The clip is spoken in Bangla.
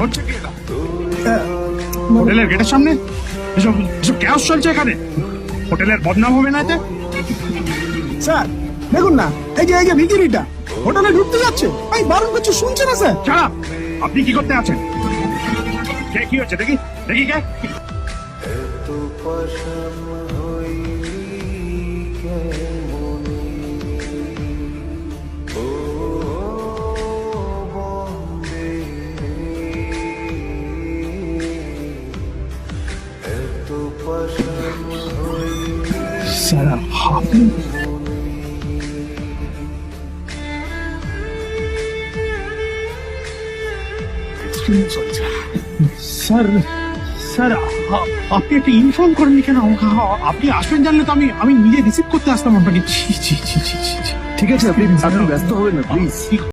হচ্ছে কি এটা? হোটেলের গেটের সামনে এসব এসব ক্যাশ চলছে এখানে। হোটেলের বদনাম হবে না এতে? স্যার দেখুন না, এই যে ভিখিরিটা হোটেলে ঢুকতে যাচ্ছে, আমি বারণ করছি শুনছে না স্যার। ছাড়া আপনি কি করতে আছেন? কে কি হচ্ছে দেখি দেখি কে? স্যার আপনি স্যার স্যার আপনি একটা ইনফর্ম করেননি কেন? আপনি আসবেন জানলে তো আমি নিজে রিসিভ করতে আসতাম আপনাকে। ছি ছি ছি ছি ছি। ঠিক আছে, আপনি ব্যস্ত হবেন না প্লিজ।